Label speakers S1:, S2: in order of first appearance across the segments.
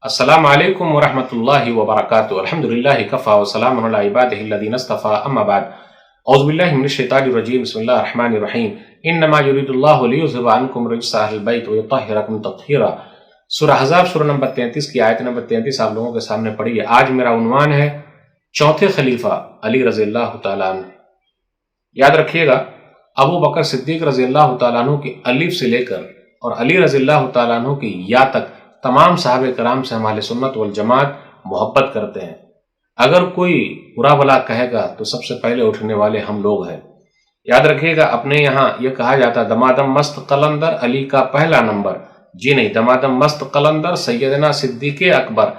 S1: السلام علیکم ورحمۃ اللہ وبرکاتہ الحمدللہ کفا وسلام علی عبادہ الذین اصطفى اما بعد اعوذ باللہ من الشیطان الرجیم بسم اللہ الرحمن الرحیم انما یرید اللہ لیذھب عنکم رجس اہل البیت ویطہرکم تطہیرا۔ سورہ احزاب سورہ نمبر 33 کی آیت نمبر 33 آپ لوگوں کے سامنے پڑھی ہے۔ آج میرا عنوان ہے چوتھے خلیفہ علی رضی اللہ تعالیٰ عنہ۔ یاد رکھیے گا، ابو بکر صدیق رضی اللہ تعالیٰ عنہ کی الف سے لے کر اور علی رضی اللہ تعالیٰ عنہ کی یا تک تمام صحابہ کرام سے ہم اہل سنت والجماعت محبت کرتے ہیں۔ اگر کوئی برا بھلا کہے گا تو سب سے پہلے اٹھنے والے ہم لوگ ہیں۔ یاد رکھیے گا، اپنے یہاں یہ کہا جاتا ہے دمادم مست قلندر علی کا پہلا نمبر۔ جی نہیں، دمادم مست قلندر سیدنا صدیق اکبر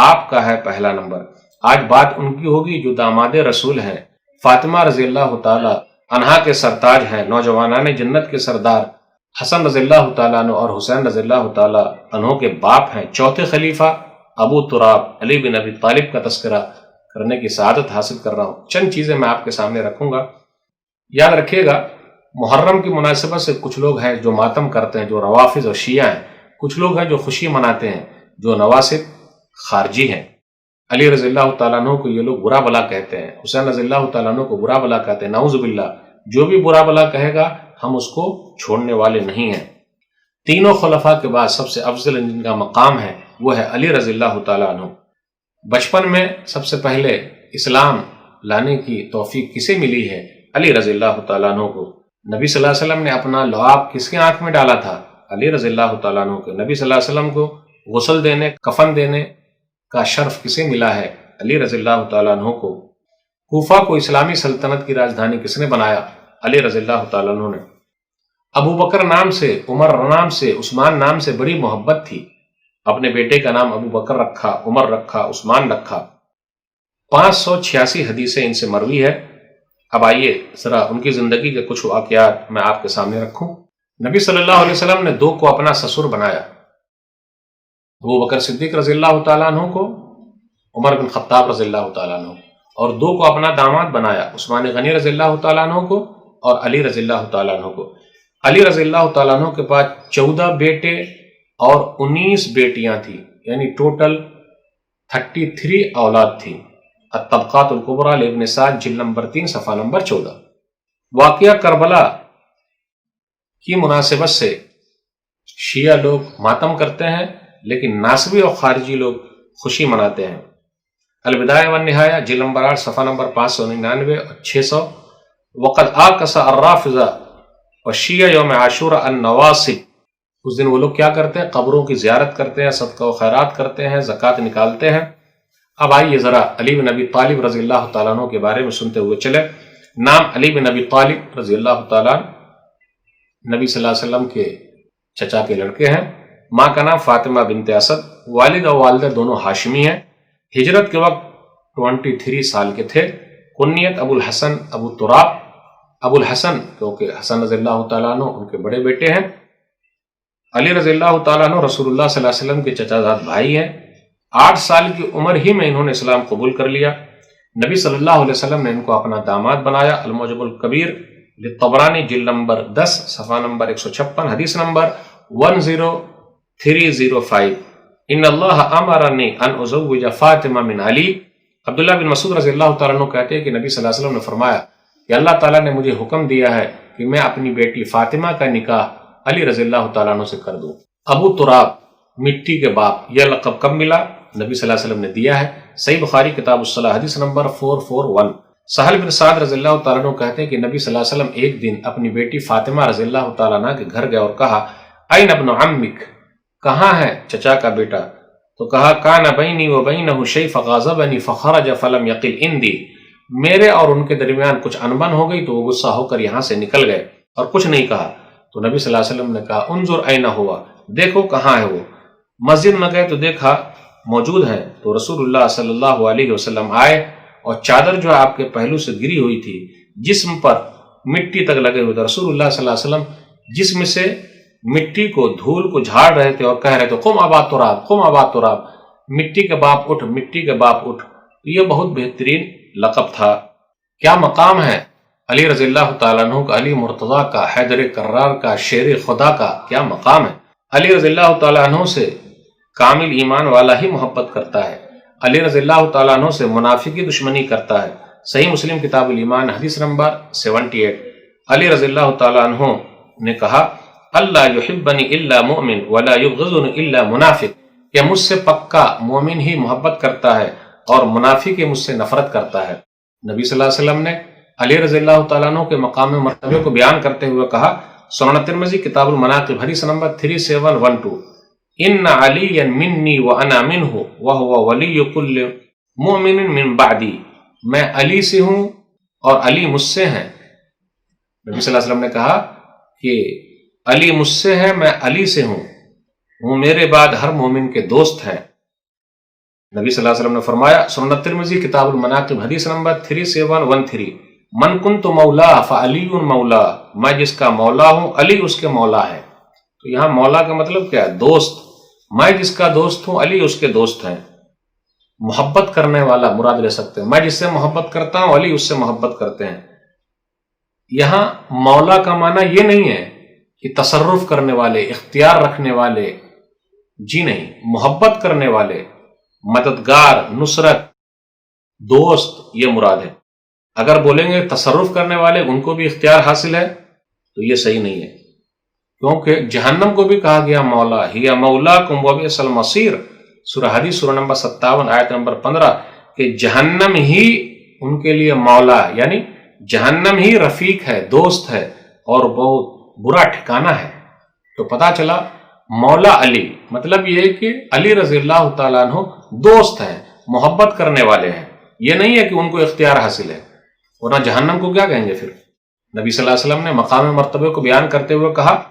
S1: آپ کا ہے پہلا نمبر۔ آج بات ان کی ہوگی جو داماد رسول ہیں، فاطمہ رضی اللہ تعالی عنہا کے سرتاج ہیں، نوجوانان جنت کے سردار حسن رضی اللہ تعالیٰ عنہ اور حسین رضی اللہ تعالیٰ عنہ کے باپ ہیں۔ چوتھے خلیفہ ابو تراب علی بن ابی طالب کا تذکرہ کرنے کی سعادت حاصل کر رہا ہوں۔ چند چیزیں میں آپ کے سامنے رکھوں گا۔ یاد رکھیے گا، محرم کی مناسبت سے کچھ لوگ ہیں جو ماتم کرتے ہیں، جو روافض اور شیعہ ہیں۔ کچھ لوگ ہیں جو خوشی مناتے ہیں، جو نواسب خارجی ہیں۔ علی رضی اللہ تعالیٰ عنہ کو یہ لوگ برا بلا کہتے ہیں، حسین رضی اللہ تعالیٰ عنہ کو برا بلا کہتے ہیں۔ نعوذ باللہ، جو بھی برا بلا کہے گا ہم اس کو چھوڑنے والے نہیں ہیں۔ تینوں خلفاء کے بعد سب سے افضل جن کا مقام ہے وہ ہے علی رضی اللہ تعالیٰ عنہ۔ بچپن میں سب سے پہلے اسلام لانے کی توفیق کسے ملی ہے؟ علی رضی اللہ تعالیٰ عنہ کو۔ نبی صلی اللہ علیہ وسلم نے اپنا لعاب کس کے آنکھ میں ڈالا تھا؟ علی رضی اللہ تعالیٰ عنہ کو۔ نبی صلی اللہ علیہ وسلم کو غسل دینے، کفن دینے کا شرف کسے ملا ہے؟ علی رضی اللہ تعالیٰ عنہ کو۔ کوفہ کو اسلامی سلطنت کی راجدھانی کس نے بنایا؟ علی رضی اللہ تعالیٰ عنہ نے۔ ابو بکر نام سے، عمر نام سے، عثمان نام سے بڑی محبت تھی۔ اپنے بیٹے کا نام ابو بکر رکھا، عمر رکھا، عثمان رکھا۔ 586 حدیثیں ان سے مروی ہے۔ اب آئیے ذرا ان کی زندگی کے کچھ واقعات میں آپ کے سامنے رکھوں۔ نبی صلی اللہ علیہ وسلم نے دو کو اپنا سسر بنایا، ابو بکر صدیق رضی اللہ تعالیٰ عنہ کو، عمر بن خطاب رضی اللہ تعالیٰ عنہ، اور دو کو اپنا داماد بنایا، عثمان غنی رضی اللہ تعالیٰ عنہ کو اور علی رضی اللہ تعالیٰ عنہ کو۔ علی رضی اللہ تعالیٰ عنہ کے پاس 14 بیٹے اور 19 بیٹیاں تھیں، یعنی ٹوٹل 33 اولاد تھی۔ الطبقات الکبریٰ لابن سعد جلد نمبر 3 صفحہ نمبر 14۔ واقعہ کربلا کی مناسبت سے شیعہ لوگ ماتم کرتے ہیں، لیکن ناصبی اور خارجی لوگ خوشی مناتے ہیں۔ البدایہ والنہایہ جلد نمبر 8 صفحہ نمبر 599 اور 600۔ وقد آکس الرافضہ وشیعہ یوم عاشورہ النواصب۔ اس دن وہ لوگ کیا کرتے ہیں؟ قبروں کی زیارت کرتے ہیں، صدقہ و خیرات کرتے ہیں، زکوٰۃ نکالتے ہیں۔ اب آئیے ذرا علی بن ابی طالب رضی اللہ تعالیٰ عنہ کے بارے میں سنتے ہوئے چلے۔ نام علی بن ابی طالب رضی اللہ تعالیٰ نبی صلی اللہ علیہ وسلم کے چچا کے لڑکے ہیں۔ ماں کا نام فاطمہ بنت اسد، والد اور والدہ دونوں ہاشمی ہیں۔ ہجرت کے وقت 23 سال کے تھے۔ کنیت ابو الحسن ابو تراب، ابو الحسن کیونکہ حسن رضی اللہ تعالیٰ عنہ ان کے بڑے بیٹے ہیں۔ علی رضی اللہ تعالیٰ عنہ رسول اللہ صلی اللہ علیہ وسلم کے چچا زاد بھائی ہیں۔ 8 سال کی عمر ہی میں انہوں نے اسلام قبول کر لیا۔ نبی صلی اللہ علیہ وسلم نے ان کو اپنا داماد بنایا۔ المعجم الکبیر للطبرانی جلد نمبر 10 صفحہ نمبر 156، حدیث نمبر 10305۔ ان اللہ امرنی ان ازوج فاطمہ من علی۔ عبداللہ بن مسعود رضی اللہ تعالیٰ عنہ کہتے ہیں کہ نبی صلی اللہ علیہ وسلم نے فرمایا کہ اللہ تعالیٰ نے مجھے حکم دیا ہے کہ میں اپنی بیٹی فاطمہ کا نکاح علی رضی اللہ تعالیٰ عنہ سے کر دوں۔ ابو تراب، مٹی کے باپ، یہ لقب کب ملا؟ نبی صلی اللہ علیہ وسلم نے دیا ہے۔ صحیح بخاری کتاب الصلاۃ حدیث نمبر 441۔ سہل بن سعد رضی اللہ تعالیٰ عنہ کہتے ہیں کہ نبی صلی اللہ علیہ وسلم ایک دن اپنی بیٹی فاطمہ رضی اللہ تعالیٰ عنہ کے گھر گئے اور کہا، این ابن عمک، کہاں ہے چچا کا بیٹا؟ تو کہا، کان بینی و بینہ شیء فغاضبنی فخرج فلم یقل عندی، میرے اور ان کے درمیان کچھ انبن ہو گئی تو وہ غصہ ہو کر یہاں سے نکل گئے اور کچھ نہیں کہا۔ تو نبی صلی اللہ علیہ وسلم نے کہا، انظر این ہوا، دیکھو کہاں ہے وہ۔ مسجد میں گئے تو دیکھا موجود ہیں، تو رسول اللہ صلی اللہ علیہ وسلم آئے اور چادر جو آپ کے پہلو سے گری ہوئی تھی، جسم پر مٹی تک لگے ہوئے تھے، رسول اللہ صلی اللہ علیہ وسلم جسم سے مٹی کو، دھول کو جھاڑ رہے تھے اور کہہ رہے تھے، قم ابا تراب، قم ابا تراب، مٹی کے باپ اٹھ، مٹی کے باپ اٹھ۔ یہ بہت بہترین لقب تھا۔ کیا مقام ہے علی رضی اللہ تعالیٰ عنہ کا، علی مرتضیٰ کا، حیدر کرار کا، شیر خدا کا، کیا مقام ہے۔ علی رضی اللہ تعالیٰ عنہ سے کامل ایمان والا ہی محبت کرتا ہے۔ علی رضی اللہ تعالیٰ عنہ سے منافقی دشمنی کرتا ہے۔ صحیح مسلم کتاب الایمان حدیث نمبر 78۔ علی رضی اللہ تعالیٰ عنہ نے کہا اللہ یحبنی الا مؤمن ولا یبغضنی الا منافق، کہ مجھ سے پکا مومن ہی محبت کرتا ہے اور منافق مجھ سے نفرت کرتا ہے۔ نبی صلی اللہ علیہ وسلم نے علی رضی اللہ تعالیٰ عنہ کے مقام مرتبے کو بیان کرتے ہوئے کہا، سنن ترمذی کتاب المناقب حدیث نمبر 3712، ان علی منی وانا منہ وہو ولی کل مؤمن من بعدی، میں علی سے ہوں اور علی مجھ سے ہیں۔ نبی صلی اللہ علیہ وسلم نے کہا کہ علی مجھ سے ہے، میں علی سے ہوں، وہ میرے بعد ہر مومن کے دوست ہیں۔ نبی صلی اللہ علیہ وسلم نے فرمایا، سنن ترمذی کتاب المناقب حدیث نمبر 3713، من کنت مولا فعلی مولا، میں جس کا مولا ہوں علی اس کے مولا ہے۔ تو یہاں مولا کا مطلب کیا ہے؟ دوست۔ میں جس کا دوست ہوں علی اس کے دوست ہیں۔ محبت کرنے والا مراد لے سکتے ہیں، میں جس سے محبت کرتا ہوں علی اس سے محبت کرتے ہیں۔ یہاں مولا کا معنی یہ نہیں ہے کہ تصرف کرنے والے، اختیار رکھنے والے، جی نہیں، محبت کرنے والے، مددگار، نصرت، دوست، یہ مراد ہے۔ اگر بولیں گے تصرف کرنے والے ان کو بھی اختیار حاصل ہے تو یہ صحیح نہیں ہے، کیونکہ جہنم کو بھی کہا گیا مولا، ہی مولاکم وبئس المصیر، سورہ حدیث سورہ نمبر 57 آیت نمبر 15، کہ جہنم ہی ان کے لیے مولا ہے، یعنی جہنم ہی رفیق ہے، دوست ہے اور بہت برا ٹھکانہ ہے۔ تو پتہ چلا مولا علی مطلب یہ کہ علی رضی اللہ تعالیٰ عنہ دوست ہیں، محبت کرنے والے ہیں، یہ نہیں ہے کہ ان کو اختیار حاصل ہے، ورنہ جہنم کو کیا کہیں گے پھر۔ نبی صلی اللہ علیہ وسلم نے مقام مرتبے کو بیان کرتے ہوئے کہا،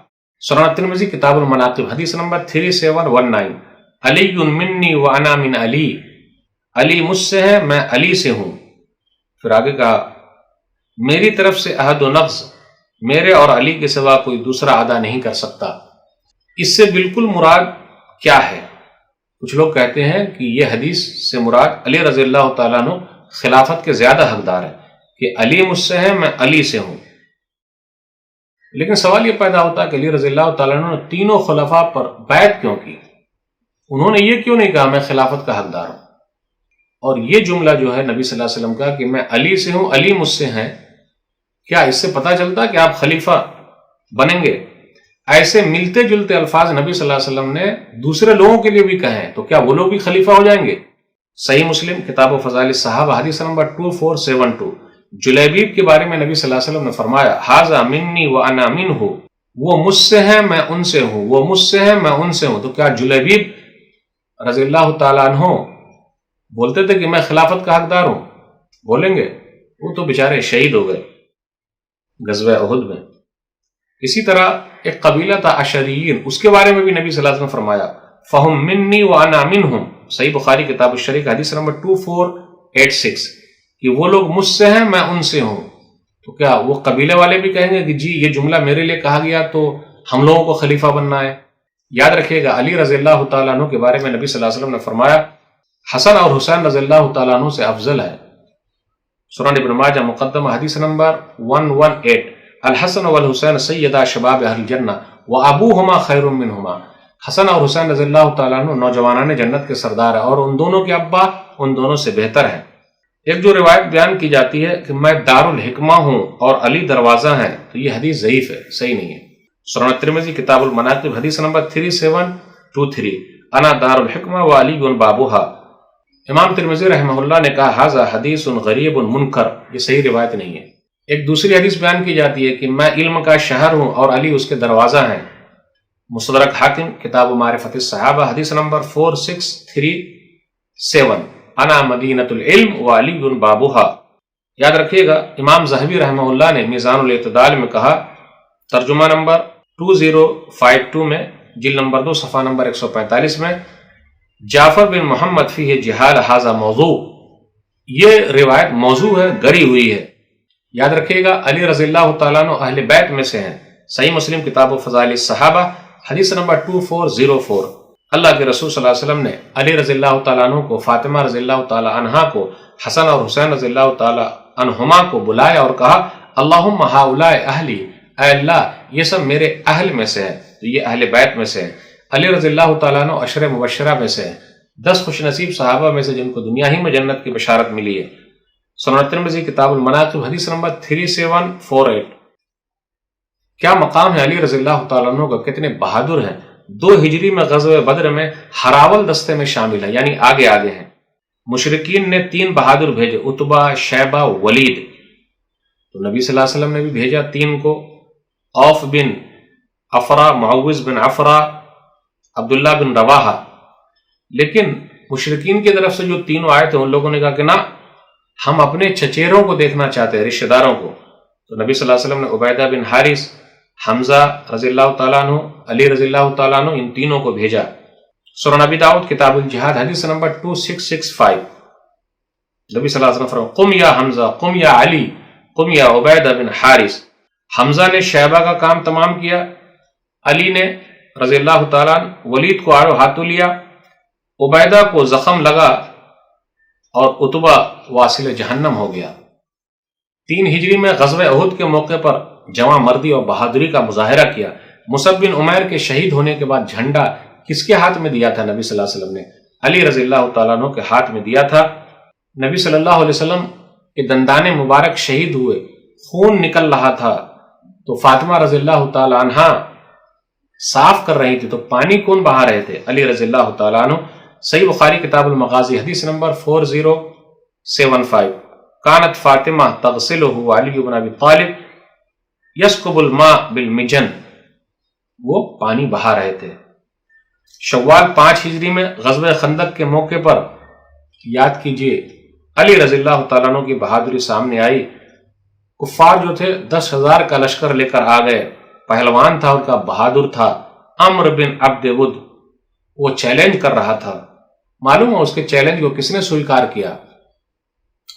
S1: سنن ترمذی کتاب المناقب حدیث نمبر 3719، علی منی وانا من علی، علی مجھ سے ہے میں علی سے ہوں۔ پھر آگے کہا، میری طرف سے عہد و نقض، میرے اور علی کے سوا کوئی دوسرا ادا نہیں کر سکتا۔ اس سے بالکل مراد کیا ہے؟ کچھ لوگ کہتے ہیں کہ یہ حدیث سے مراد علی رضی اللہ تعالیٰ عنہ خلافت کے زیادہ حقدار ہے، کہ علی مجھ سے ہے میں علی سے ہوں۔ لیکن سوال یہ پیدا ہوتا ہے کہ علی رضی اللہ تعالیٰ عنہ نے تینوں خلفاء پر بیعت کیوں کی؟ انہوں نے یہ کیوں نہیں کہا میں خلافت کا حقدار ہوں؟ اور یہ جملہ جو ہے نبی صلی اللہ علیہ وسلم کا کہ میں علی سے ہوں علی مجھ سے ہیں، کیا اس سے پتہ چلتا کہ آپ خلیفہ بنیں گے؟ ایسے ملتے جلتے الفاظ نبی صلی اللہ علیہ وسلم نے دوسرے لوگوں کے لیے بھی کہے ہیں، تو کیا وہ لوگ بھی خلیفہ ہو جائیں گے؟ صحیح مسلم کتاب و فضائل الصحابہ حدیث نمبر 2472، جلیبیب کے بارے میں نبی صلی اللہ علیہ وسلم نے فرمایا، ھذا منی وانا منہ، وہ مجھ سے ہیں میں ان سے ہوں، وہ مجھ سے ہیں میں ان سے ہوں۔ تو کیا جلیبیب رضی اللہ تعالیٰ عنہ بولتے تھے کہ میں خلافت کا حقدار ہوں؟ بولیں گے؟ وہ تو بیچارے شہید ہو گئے غزوہ احد میں۔ اسی طرح ایک قبیلہ تھا اشریین، اس کے بارے میں بھی نبی صلی اللہ علیہ وسلم نے فرمایا، فہم منی وانا منہم، صحیح بخاری کتاب الشریک حدیث نمبر 2486، کہ وہ لوگ مجھ سے ہیں میں ان سے ہوں۔ تو کیا وہ قبیلے والے بھی کہیں گے کہ جی یہ جملہ میرے لیے کہا گیا تو ہم لوگوں کو خلیفہ بننا ہے؟ یاد رکھیے گا علی رضی اللہ تعالیٰ عنہ کے بارے میں نبی صلی اللہ علیہ وسلم نے فرمایا، حسن اور حسین رضی اللہ تعالیٰ عنہ سے افضل ہے۔ سنن ابن ماجہ مقدمہ حدیث نمبر 118، الحسن والحسین سیدہ شباب اہل الجنہ وابوہما خیر منہما، حسن اور حسین رضی اللہ تعالیٰ عنہ نوجوانان جنت کے سردار ہیں اور ان دونوں کے ابا ان دونوں سے بہتر ہیں۔ ایک جو روایت بیان کی جاتی ہے کہ میں دار الحکمہ ہوں اور علی دروازہ ہیں، تو یہ حدیث ضعیف ہے، صحیح نہیں ہے۔ سنن ترمذی کتاب المناقب حدیث نمبر 3723، انا دار الحکمہ و علی بابوہا، امام ترمذی رحمہ اللہ نے کہا ھذا حدیث غریب منکر، یہ صحیح روایت نہیں ہے۔ ایک دوسری حدیث بیان کی جاتی ہے کہ میں علم کا شہر ہوں اور علی اس کے دروازہ ہیں، مستدرک حاکم کتاب معرفت الصحابہ حدیث نمبر 4637، انا مدینۃ العلم و علی بابوہا۔ یاد رکھیے گا امام ذہبی رحمہ اللہ نے میزان الاعتدال میں کہا، ترجمہ نمبر 2052 میں، جلد نمبر 2 صفحہ نمبر 145 میں، جعفر بن محمد فیہ جہال ھذا موضوع، یہ روایت موضوع ہے، گڑی ہوئی ہے۔ یاد رکھیے گا علی رضی اللہ تعالیٰ عنہ اہل بیت میں سے ہیں، صحیح مسلم کتاب و فضائل الصحابہ حدیث نمبر 2404، اللہ کے رسول صلی اللہ علیہ وسلم نے علی رضی اللہ تعالیٰ عنہ کو، فاطمہ رضی اللہ تعالیٰ عنہا کو، حسن اور حسین رضی اللہ تعالیٰ عنہما کو بلایا اور کہا، اللہم ہؤلاء اہلی، اے اللہ یہ سب میرے اہل میں سے ہیں، تو یہ اہل بیت میں سے ہیں، علی رضی اللہ تعالیٰ عنہ عشر مبشرہ میں سے ہیں، 10 خوش نصیب صحابہ میں سے جن کو دنیا ہی میں جنت کی بشارت ملی ہے۔ سنن ترمذی کتاب المناقب حدیث نمبر 3748۔ کیا مقام ہے علی رضی اللہ تعالیٰ عنہ کا، کتنے بہادر ہیں۔ 2 ہجری میں غزوہ بدر میں ہراول دستے میں شامل ہیں، یعنی آگے ہیں۔ مشرکین نے 3 بہادر بھیجے، عتبہ، شیبہ، ولید، تو نبی صلی اللہ علیہ وسلم نے بھی بھیجا 3 کو، عوف بن افرا، معوذ بن افرا، عبداللہ بن رواحہ۔ لیکن مشرکین کی طرف سے جو 3 آئے تھے ان لوگوں نے کہا کہ نہ، ہم اپنے چچیروں کو دیکھنا چاہتے ہیں، رشتہ داروں کو۔ تو نبی صلی اللہ علیہ وسلم نے عبیدہ بن حارث، حمزہ رضی اللہ تعالیٰ عنہ، علی رضی اللہ تعالیٰ عنہ، ان تینوں کو بھیجا۔ سنن ابی داؤد کتاب الجہاد حدیث نمبر 2665۔ نبی صلی اللہ علیہ وسلم فرمایا قم یا حمزہ، قم یا علی، قم یا عبیدہ بن حارث۔ حمزہ نے شیبہ کا کام تمام کیا، علی نے رضی اللہ تعالیٰ عنہ ولید کو آڑو ہاتھوں لیا، عبیدہ کو زخم لگا اور عتبہ واصل جہنم ہو گیا۔ 3 ہجری میں غزوہ احد کے موقع پر جواں مردی اور بہادری کا مظاہرہ کیا۔ مصعب بن عمیر کے شہید ہونے کے بعد جھنڈا کس کے ہاتھ میں دیا تھا؟ نبی صلی اللہ علیہ وسلم نے علی رضی اللہ تعالیٰ عنہ کے ہاتھ میں دیا تھا۔ نبی صلی اللہ علیہ وسلم کے دندان مبارک شہید ہوئے، خون نکل رہا تھا، تو فاطمہ رضی اللہ تعالیٰ عنہ صاف کر رہی تھی، تو پانی کون بہا رہے تھے؟ علی رضی اللہ تعالیٰ عنہ۔ صحیح بخاری کتاب المغازی حدیث نمبر 4075۔ کانت فاطمہ تغسلہ علی بن ابی طالب یسکب الماء بالمجن، وہ پانی بہا رہے تھے۔ شوال 5 ہجری میں غزوہ خندق کے موقع پر یاد کیجئے علی رضی اللہ تعالیٰ عنہ کی بہادری سامنے آئی۔ کفار جو تھے 10,000 کا لشکر لے کر آ گئے، پہلوان تھا ان کا، بہادر تھا، عمرو بن عبد ود، وہ چیلنج کر رہا تھا۔ معلوم ہے اس کے چیلنج کو کس نے سویکار کیا؟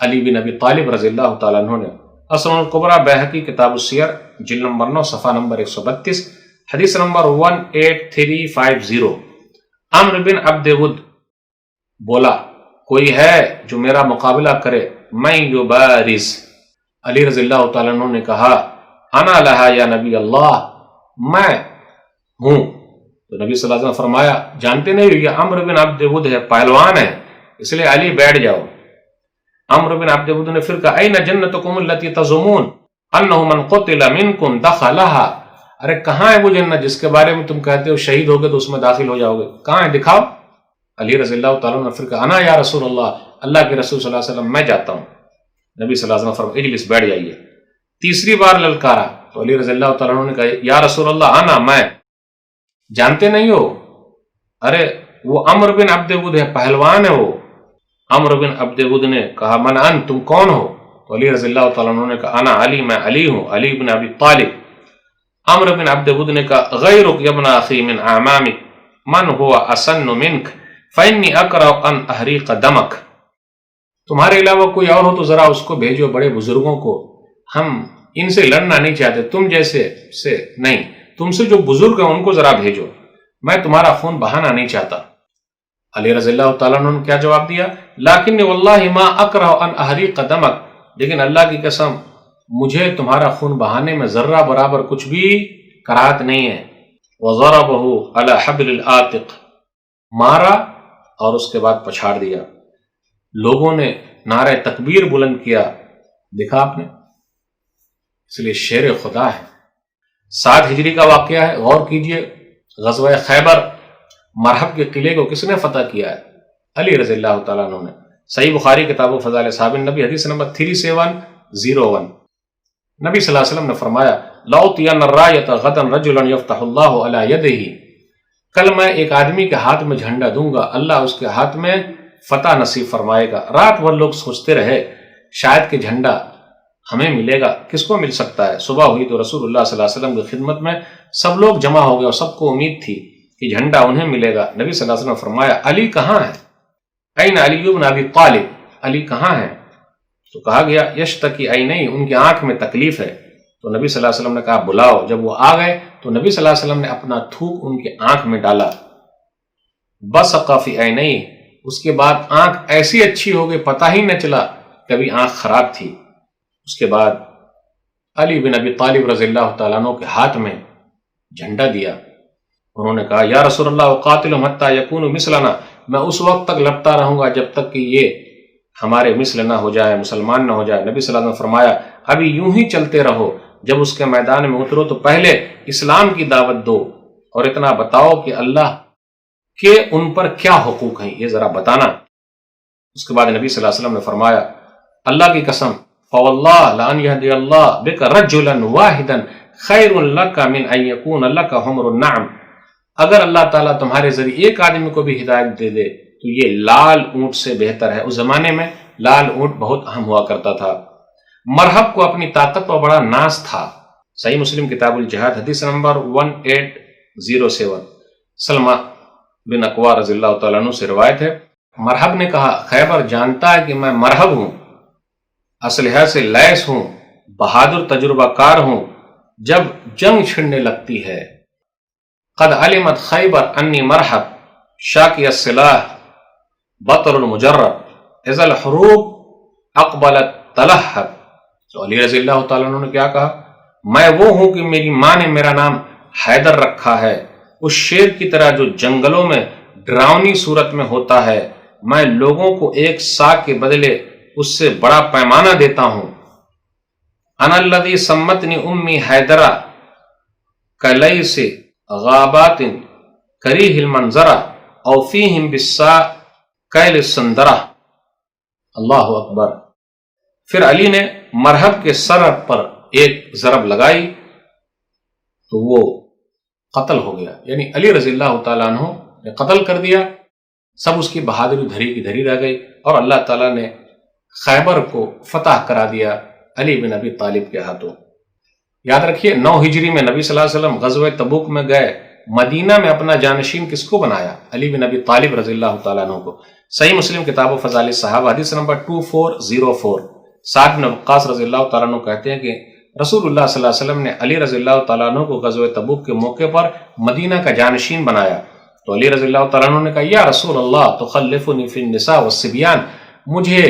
S1: علی بن ابی طالب رضی اللہ تعالیٰ عنہ نے۔ السنن الکبریٰ بہقی کتاب السیر جلد نمبر 9 صفحہ نمبر 132 حدیث number 18350۔ Amr bin Abdul with بولا کوئی ہے جو میرا مقابلہ کرے؟ میں یبارز، علی رضی اللہ تعالیٰ عنہ نے کہا انا لہا یا نبی اللہ، میں ہوں۔ تو نبی صلی اللہ علیہ وسلم فرمایا جانتے نہیں ہو یہ عمرو بن عبد ود ہے، پہلوان ہے، اس لیے علی بیٹھ جاؤ۔ عمرو بن عبد ود نے پھر کہا این جنتکم التی تزعمون انہ من قتل منکم دخلہا، ارے کہاں ہے وہ جنت جس کے بارے میں تم کہتے ہو شہید ہوگے تو اس میں داخل ہو جاؤ گے، کہاں ہے دکھاؤ؟ علی رضی اللہ تعالیٰ نے پھر کہا انا یا رسول اللہ، اللہ کے رسول صلی اللہ علیہ وسلم میں جاتا ہوں۔ نبی صلی اللہ علیہ وسلم فرمایا اجلس، بیٹھ جائیے۔ تیسری بار للکارا تو علی رضی اللہ تعالیٰ نے کہا یا رسول اللہ انا، میں، جانتے نہیں ہو؟ ارے وہ عمرو بن عبد ود ہے، پہلوان ہے وہ۔ عمرو بن عبد ود نے کہا من ان، تم کون ہو؟ تو علی رضی اللہ تعالیٰ نے کہا انا علی، میں علی ہوں، علی بن ابی طالب۔ عمرو بن عبد ود نے کہا غیرک یبن اخی من اعمامک من هو اسن منک فانی اکرہ ان احریق دمک، تمہارے علاوہ کوئی اور ہو تو ذرا اس کو بھیجو، بڑے بزرگوں کو، ہم ان سے لڑنا نہیں چاہتے، تم جیسے سے نہیں، تم سے جو بزرگ ہیں ان کو ذرا بھیجو، میں تمہارا خون بہانا نہیں چاہتا۔ علی رضی اللہ تعالیٰ عنہ نے کیا جواب دیا؟ لیکن واللہ ما اکرہ ان احریق دمک، لیکن اللہ کی قسم مجھے تمہارا خون بہانے میں ذرہ برابر کچھ بھی کراہت نہیں ہے۔ وضربہ علی حبل العاتق، مارا اور اس کے بعد پچھاڑ دیا۔ لوگوں نے نعرہ تکبیر بلند کیا، دیکھا آپ نے، اس لیے شیر خدا ہے۔ 7 ہجری کا واقعہ ہے، غور کیجئے، غزوہ خیبر، مرحب کے قلعے کو کس نے فتح کیا ہے؟ علی رضی اللہ تعالیٰ عنہ نے۔ صحیح بخاری کتاب و فضائل اصحاب النبی حدیث نمبر 3701۔ نبی صلی اللہ علیہ وسلم نے فرمایا لأعطین الرایۃ غدا رجلا یفتح اللہ علی یدہ، کل میں ایک آدمی کے ہاتھ میں جھنڈا دوں گا، اللہ اس کے ہاتھ میں فتح نصیب فرمائے گا۔ رات بھر لوگ سوچتے رہے شاید کہ جھنڈا ہمیں ملے گا، کس کو مل سکتا ہے؟ صبح ہوئی تو رسول اللہ صلی اللہ علیہ وسلم کی خدمت میں سب لوگ جمع ہو گئے اور سب کو امید تھی کہ جھنڈا انہیں ملے گا۔ نبی صلی اللہ علیہ وسلم نے فرمایا علی کہاں ہے؟ این علی بن ابی طالب، علی کہاں ہے؟ تو کہا گیا یشتکی عینیہ، ان کی آنکھ میں تکلیف ہے۔ تو نبی صلی اللہ علیہ وسلم نے کہا بلاؤ۔ جب وہ آ گئے تو نبی صلی اللہ علیہ وسلم نے اپنا تھوک ان کے آنکھ میں ڈالا، بصق فی عینیہ، اس کے بعد آنکھ ایسی اچھی ہو گئی پتہ ہی نہ چلا کبھی آنکھ خراب تھی۔ اس کے بعد علی بن ابی طالب رضی اللہ تعالیٰ عنہ کے ہاتھ میں جھنڈا دیا۔ انہوں نے کہا یا رسول اللہ وقاتلہم حتی یکونوا مثلنا، میں اس وقت تک لڑتا رہوں گا جب تک کہ یہ ہمارے مثل نہ ہو جائے، مسلمان نہ ہو جائے۔ نبی صلی اللہ علیہ وسلم نے فرمایا ابھی یوں ہی چلتے رہو، جب اس کے میدان میں اترو تو پہلے اسلام کی دعوت دو اور اتنا بتاؤ کہ اللہ کے ان پر کیا حقوق ہیں، یہ ذرا بتانا۔ اس کے بعد نبی صلی اللہ علیہ وسلم نے فرمایا اللہ کی قسم فواللہ لان یہدی اللہ بک رجلا واحدا خیر لک من ان یکون لک حمر النعم، اگر اللہ تعالیٰ تمہارے ذریعے ایک آدمی کو بھی ہدایت دے دے تو یہ لال اونٹ سے بہتر ہے۔ اس زمانے میں لال اونٹ بہت اہم ہوا کرتا تھا۔ مرحب کو اپنی طاقت پر بڑا ناز تھا۔ صحیح مسلم کتاب الجہاد حدیث نمبر 1807، سلمہ بن اکوا رضی اللہ تعالیٰ عنہ سے روایت ہے، مرحب نے کہا خیبر جانتا ہے کہ میں مرحب ہوں، اسلحہ سے لیس ہوں، بہادر تجربہ کار ہوں، جب جنگ چھڑنے لگتی ہے قد علمت خیبر انی مرحب شاکی السلاح بطر المجرب اذا الحروب اقبلت تلہب۔ تو علی رضی اللہ تعالیٰ عنہ نے کیا کہا، میں وہ ہوں کہ میری ماں نے میرا نام حیدر رکھا ہے، اس شیر کی طرح جو جنگلوں میں ڈراؤنی صورت میں ہوتا ہے، میں لوگوں کو ایک ساکھ کے بدلے اس سے بڑا پیمانہ دیتا ہوں۔ انا الذی سمتنی امی حیدرہ کلیس غابات کریہ المنظرہ او فیہم بالسا کیل السندرہ۔ اللہ اکبر۔ پھر علی نے مرحب کے سر پر ایک ضرب لگائی تو وہ قتل ہو گیا، یعنی علی رضی اللہ تعالیٰ عنہ نے قتل کر دیا۔ سب اس کی بہادری دھری کی دھری رہ گئی اور اللہ تعالیٰ نے خیبر کو فتح کرا دیا علی بن ابی طالب کے ہاتھوں۔ یاد رکھیے 9 ہجری میں نبی صلی اللہ علیہ وسلم غزوہ تبوک میں گئے، مدینہ میں اپنا جانشین کس کو بنایا؟ علی بن ابی طالب رضی اللہ تعالیٰ عنہ کو۔ صحیح مسلم کتاب و فضائل الصحابہ حدیث نمبر 2404، سعد بن وقاص رضی اللہ تعالیٰ عنہ کہتے ہیں کہ رسول اللہ صلی اللہ علیہ وسلم نے علی رضی اللہ تعالیٰ عنہ کو غزوہ تبوک کے موقع پر مدینہ کا جانشین بنایا۔ تو علی رضی اللہ تعالیٰ عنہ نے کہا یا رسول اللہ تخلفنی فی النساء والصبیان، مجھے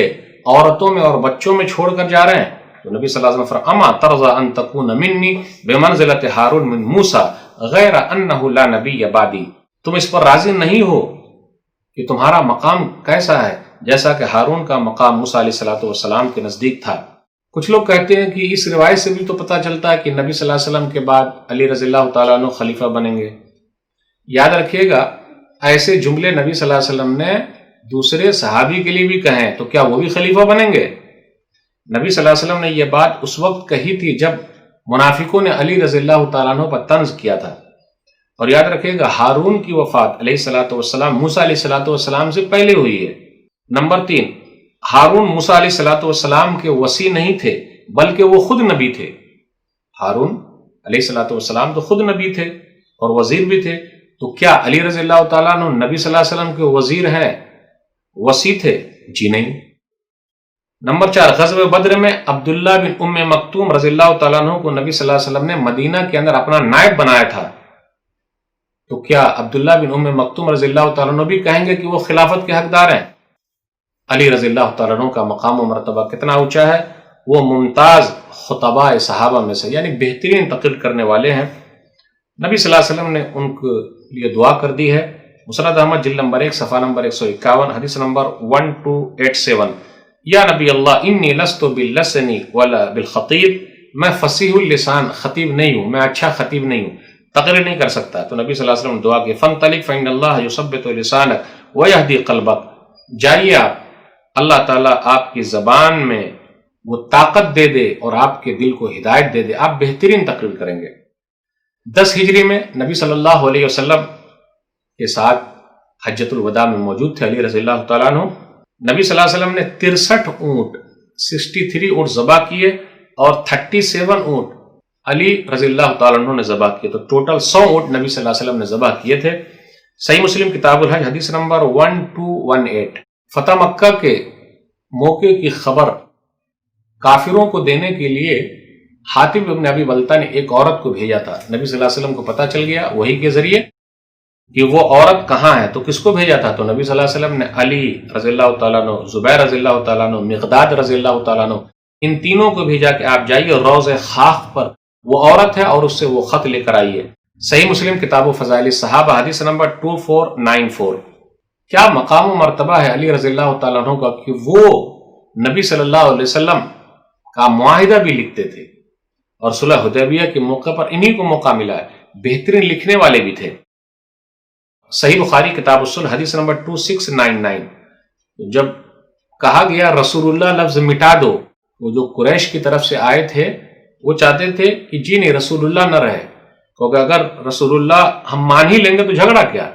S1: عورتوں میں اور بچوں میں چھوڑ کر جا رہے ہیں؟ تو نبی صلی اللہ علیہ وسلم فرمایا اما ترضى ان تكون منی بمنزلۃ ہارون من موسیٰ غیر انہ لا نبی بعدی، تم اس پر راضی نہیں ہو کہ تمہارا مقام کیسا ہے جیسا کہ ہارون کا مقام موسیٰ علیہ السلام کے نزدیک تھا۔ کچھ لوگ کہتے ہیں کہ اس روایت سے بھی تو پتہ چلتا ہے کہ نبی صلی اللہ علیہ وسلم کے بعد علی رضی اللہ تعالیٰ عنہ خلیفہ بنیں گے۔ یاد رکھیے گا ایسے جملے نبی صلی اللہ علیہ وسلم نے دوسرے صحابی کے لیے بھی کہیں تو کیا وہ بھی خلیفہ بنیں گے؟ نبی صلی اللہ علیہ وسلم نے یہ بات اس وقت کہی تھی جب منافقوں نے علی رضی اللہ تعالیٰ عنہ پر طنز کیا تھا۔ اور یاد رکھیے گا ہارون کی وفات علیہ الصلوۃ والسلام موسیٰ علیہ الصلوۃ والسلام سے پہلے ہوئی ہے۔ نمبر 3، ہارون موسیٰ علیہ الصلوۃ والسلام کے وصی نہیں تھے بلکہ وہ خود نبی تھے۔ ہارون علیہ الصلوۃ والسلام تو خود نبی تھے اور وزیر بھی تھے، تو کیا علی رضی اللہ تعالیٰ عنہ نبی صلی اللہ علیہ وسلم کے وزیر ہیں، وصی تھے؟ جی نہیں۔ نمبر 4، غزوہ بدر میں عبداللہ بن ام مکتوم رضی اللہ تعالیٰ عنہ کو نبی صلی اللہ علیہ وسلم نے مدینہ کے اندر اپنا نائب بنایا تھا، تو کیا عبداللہ بن ام مکتوم رضی اللہ تعالیٰ عنہ بھی کہیں گے کہ وہ خلافت کے حقدار ہیں؟ علی رضی اللہ تعالیٰ عنہ کا مقام و مرتبہ کتنا اونچا ہے، وہ ممتاز خطباء صحابہ میں سے یعنی بہترین تقریر کرنے والے ہیں۔ نبی صلی اللہ علیہ وسلم نے ان کے لیے دعا کر دی ہے۔ مسند احمد جلد نمبر 1 صفحہ نمبر 151 حدیث نمبر 1287، یا نبی اللہ انی لست باللسن ولا بالخطیب، میں فصیح اللسان خطیب نہیں ہوں، میں اچھا خطیب نہیں ہوں، تقریر نہیں کر سکتا۔ تو نبی صلی اللہ علیہ وسلم دعا کی فانطلق فإن اللہ یثبت لسانک ویہدی قلبک، جائیے آپ، اللہ تعالیٰ آپ کی زبان میں وہ طاقت دے دے اور آپ کے دل کو ہدایت دے دے، آپ بہترین تقریر کریں گے۔ 10 ہجری میں نبی صلی اللہ علیہ وسلم کے ساتھ حجۃ الوداع میں موجود تھے علی رضی اللہ تعالیٰ عنہ۔ نبی صلی اللہ علیہ وسلم نے 63 اونٹ 63 اونٹ ذبح کیے اور 37 اونٹ علی رضی اللہ تعالیٰ عنہ نے ذبح کیے، تو ٹوٹل 100 اونٹ نبی صلی اللہ علیہ وسلم نے ذبح کیے تھے۔ صحیح مسلم کتاب الحج حدیث نمبر 1218، فتح مکہ کے موقع کی خبر کافروں کو دینے کے لیے حاتب ابن ابی بلتہ نے ایک عورت کو بھیجا تھا۔ نبی صلی اللہ علیہ وسلم کو پتہ چل گیا وحی کے ذریعے کہ وہ عورت کہاں ہے، تو کس کو بھیجا تھا؟ تو نبی صلی اللہ علیہ وسلم نے علی رضی اللہ تعالیٰ عنہ، زبیر رضی اللہ تعالیٰ عنہ، مقداد رضی اللہ تعالیٰ عنہ، ان تینوں کو بھیجا کہ آپ جائیے روضہ خاف پر وہ عورت ہے اور اس سے وہ خط لے کر آئیے۔ صحیح مسلم کتاب و فضائل صحابہ حدیث نمبر 2494۔ کیا مقام و مرتبہ ہے علی رضی اللہ تعالیٰ عنہ کا کہ وہ نبی صلی اللہ علیہ وسلم کا معاہدہ بھی لکھتے تھے، اور صلح حدیبیہ کے موقع پر انہی کو موقع ملا ہے، بہترین لکھنے والے بھی تھے۔ صحیح بخاری کتاب الصلح حدیث نمبر 2699۔ جب کہا گیا رسول اللہ لفظ مٹا دو، وہ جو قریش کی طرف سے آئے تھے وہ چاہتے تھے کہ جی نہیں، رسول اللہ نہ رہے، کیونکہ اگر رسول اللہ ہم مان ہی لیں گے تو جھگڑا کیا۔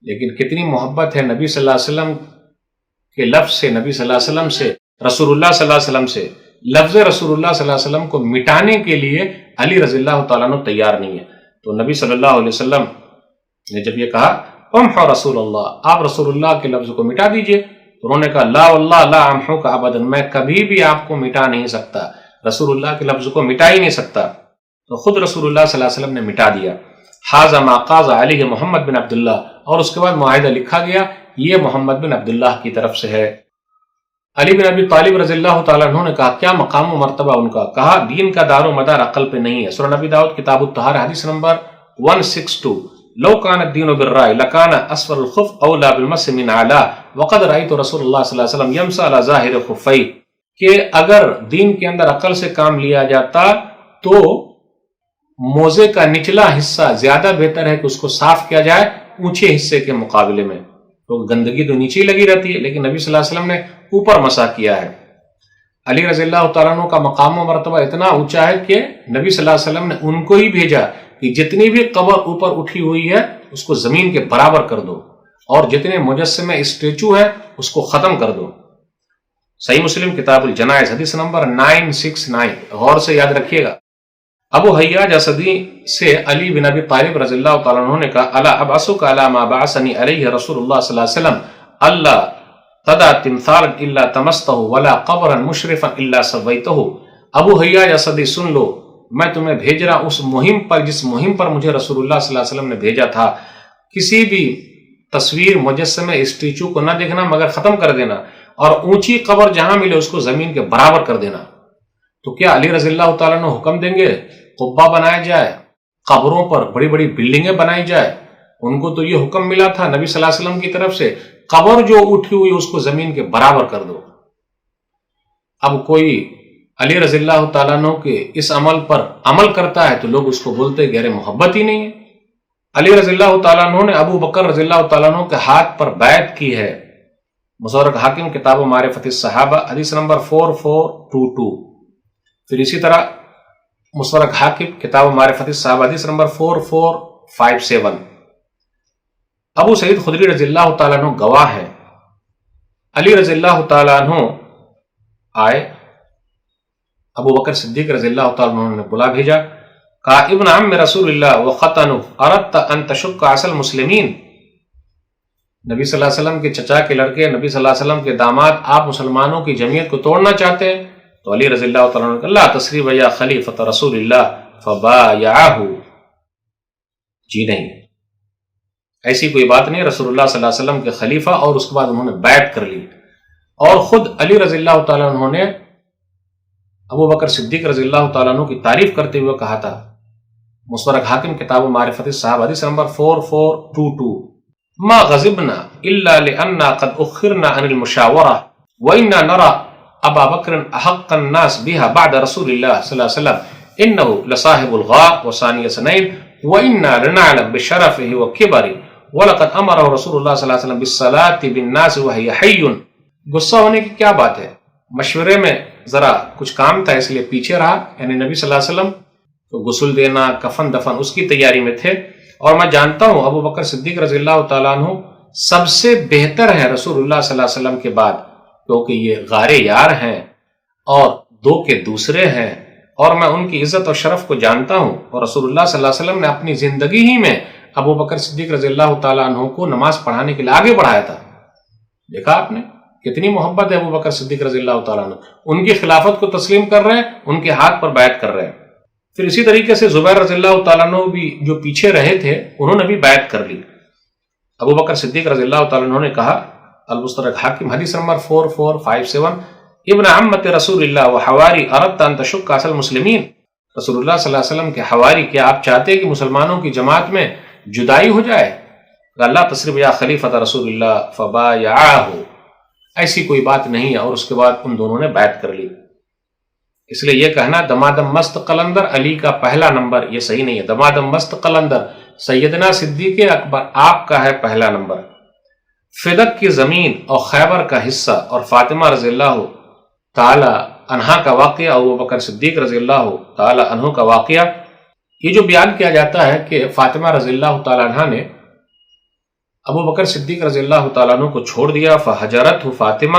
S1: لیکن کتنی محبت ہے نبی صلی اللہ علیہ وسلم کے لفظ سے، نبی صلی اللہ علیہ وسلم سے، رسول اللہ صلی اللہ علیہ وسلم سے، لفظ رسول اللہ صلی اللہ علیہ وسلم کو مٹانے کے لیے علی رضی اللہ تعالیٰ عنہ تیار نہیں ہے۔ تو نبی صلی اللہ علیہ وسلم نے جب یہ کہا امحو رسول اللہ، آپ رسول اللہ کے لفظ کو مٹا دیجئے، تو انہوں نے کہا لا واللہ لا امحو کا ابدا، میں کبھی بھی آپ کو مٹا نہیں سکتا، رسول اللہ کے لفظ کو مٹا ہی نہیں سکتا۔ تو خود رسول اللہ صلی اللہ علیہ وسلم نے مٹا دیا۔ حاذا ما قاض علیہ محمد بن عبداللہ، اور اس کے بعد معاہدہ لکھا گیا، یہ محمد بن عبداللہ کی طرف سے ہے۔ علی بن ابی طالب رضی اللہ تعالیٰ عنہ نے کہا کیا مقام و مرتبہ ان کا؟ کہا دین کا دار و مدار عقل پہ نہیں ہے۔ سنن نبی داؤد کتاب الطہارہ حدیث نمبر 162۔ لو کان الدین بالرائے لکان اسفل الخف اولا بالمس من اعلی وقد رأیت رسول اللہ صلی اللہ علیہ وسلم یمسح علی ظاہر خفیہ، کہ اگر دین کے اندر عقل سے کام لیا جاتا تو موزے کا نچلا حصہ زیادہ بہتر ہے کہ اس کو صاف کیا جائے اونچے حصے کے مقابلے میں، تو گندگی تو نیچے ہی لگی رہتی ہے، لیکن نبی صلی اللہ علیہ وسلم نے اوپر مسح کیا ہے۔ علی رضی اللہ تعالیٰ عنہ کا مقام و مرتبہ اتنا اونچا ہے کہ نبی صلی اللہ علیہ وسلم نے ان کو ہی بھیجا کہ جتنی بھی قبر اوپر اٹھی ہوئی ہے اس کو زمین کے برابر کر دو، اور جتنے مجسمے اسٹیچو ہیں اس کو ختم کر دو۔ صحیح مسلم کتاب الجنائز حدیث نمبر 969۔ غور سے یاد رکھیے گا۔ ابو حیاج اسدی سے علی بن ابی طالب رضی اللہ تعالیٰ عنہ نے کہا الا ابعثک علی ما بعثنی علیہ رسول اللہ صلی اللہ علیہ وسلم اللہ تدع تمثالا الا تمستہ ولا قبرا مشرفا الا سویتہ۔ ابو حیاج اسدی سن لو، میں تمہیں بھیج رہا اس مہم پر جس مہم پر مجھے رسول اللہ صلی اللہ علیہ وسلم نے بھیجا تھا، کسی بھی تصویر مجسمے اسٹیچو کو نہ دیکھنا مگر ختم کر دینا، اور اونچی قبر جہاں ملے اس کو زمین کے برابر کر دینا۔ تو کیا علی رضی اللہ تعالیٰ نے حکم دیں گے قبہ بنایا جائے، قبروں پر بڑی بڑی بلڈنگیں بنائی جائے؟ ان کو تو یہ حکم ملا تھا نبی صلی اللہ علیہ وسلم کی طرف سے، قبر جو اٹھی ہوئی اس کو زمین کے برابر کر دو۔ اب کوئی علی رضی اللہ تعالیٰ عنہ کے اس عمل پر عمل کرتا ہے تو لوگ اس کو بولتے گہرے محبت ہی نہیں ہے۔ علی رضی اللہ تعالیٰ عنہ نے ابو بکر رضی اللہ تعالیٰ عنہ کے ہاتھ پر بیعت کی ہے۔ مستدرک حاکم کتاب معرفت الصحابہ حدیث نمبر 4422۔ پھر اسی طرح مستدرک حاکم کتاب معرفت الصحابہ حدیث نمبر 4457۔ ابو سعید خدری رضی اللہ تعالیٰ عنہ گواہ ہیں۔ علی رضی اللہ تعالیٰ عنہ آئے، ابو بکر صدیق رضی اللہ تعالیٰ عنہ نے بلا بھیجا، کہا ابن عم رسول اللہ وخطن اردت ان تشق عصا المسلمین، نبی صلی اللہ علیہ وسلم کے چچا کے لڑکے، نبی صلی اللہ علیہ وسلم کے داماد، آپ مسلمانوں کی جمعیت کو توڑنا چاہتے ہیں؟ تو علی رضی اللہ تعالیٰ عنہ نے کہا لا تثریب یا خلیفۃ رسول اللہ فبایعہ، جی نہیں، ایسی کوئی بات نہیں، رسول اللہ صلی اللہ علیہ وسلم کے خلیفہ، اور اس کے بعد انہوں نے بیعت کر لی۔ اور خود علی رضی اللہ تعالیٰ عنہ نے ابو بکر صدیق رضی اللہ تعالیٰ عنہ کی تعریف کرتے ہوئے کہا تھا، مستدرک حاکم کتاب معرفت الصحابہ حدیث نمبر 4422، ما غضبنا الا لأننا قد اخرنا عن المشاورہ وإنا نرى ابا بکر احق الناس بها بعد رسول اللہ صلی اللہ علیہ وسلم انه لصاحب الغار وثانی اثنین وإنا لنعلم بشرفه وكبره ولقد امره رسول اللہ صلی اللہ علیہ وسلم بالصلاة بالناس وهي حی۔ غصہ ہونے کی کیا بات ہے؟ مشورے میں ذرا کچھ کام تھا اس لیے پیچھے رہا، یعنی نبی صلی اللہ علیہ وسلم تو غسل دینا، کفن دفن اس کی تیاری میں تھے، اور میں جانتا ہوں ابو بکر صدیق رضی اللہ تعالیٰ عنہ سب سے بہتر ہیں رسول اللہ صلی اللہ علیہ وسلم کے بعد، کیونکہ یہ غار یار ہیں اور دو کے دوسرے ہیں، اور میں ان کی عزت اور شرف کو جانتا ہوں، اور رسول اللہ صلی اللہ علیہ وسلم نے اپنی زندگی ہی میں ابو بکر صدیق رضی اللہ تعالیٰ عنہ کو نماز پڑھانے کے لیے آگے بڑھایا تھا۔ دیکھا آپ نے کتنی محبت ہے ابو بکر صدیق رضی اللہ تعالیٰ عنہ، ان کی خلافت کو تسلیم کر رہے ہیں، ان کے ہاتھ پر بیعت کر رہے ہیں۔ پھر اسی طریقے سے زبیر رضی اللہ تعالیٰ عنہ بھی جو پیچھے رہے تھے انہوں نے بھی بیعت کر لی۔ ابو بکر صدیق رضی اللہ تعالیٰ عنہ نے کہا، المستدرک حاکم حدیث نمبر 4457، ابن عمت رسول اللہ وحواری اردت ان تشق عصا المسلمین، رسول اللہ صلی اللہ علیہ وسلم کے حواری، کیا آپ چاہتے کہ مسلمانوں کی جماعت میں جدائی ہو جائے؟ اللہ تصرف یا خلیفۃ رسول اللہ فبایعہ، ایسی کوئی بات نہیں ہے، اور اس کے بعد ان دونوں نے بیعت کر لی۔ اس لیے یہ کہنا دمادم مست قلندر علی کا پہلا نمبر، یہ صحیح نہیں ہے۔ دمادم مست قلندر سیدنا صدیق اکبر آپ کا ہے پہلا نمبر۔ فدق کی زمین اور خیبر کا حصہ اور فاطمہ رضی اللہ تعالی عنہا کا واقعہ، ابو بکر صدیق رضی اللہ تعالی عنہ کا واقعہ، یہ جو بیان کیا جاتا ہے کہ فاطمہ رضی اللہ تعالی عنہ نے ابو بکر صدیق رضی اللہ تعالیٰ عنہ کو چھوڑ دیا، فہجرتہ فاطمہ،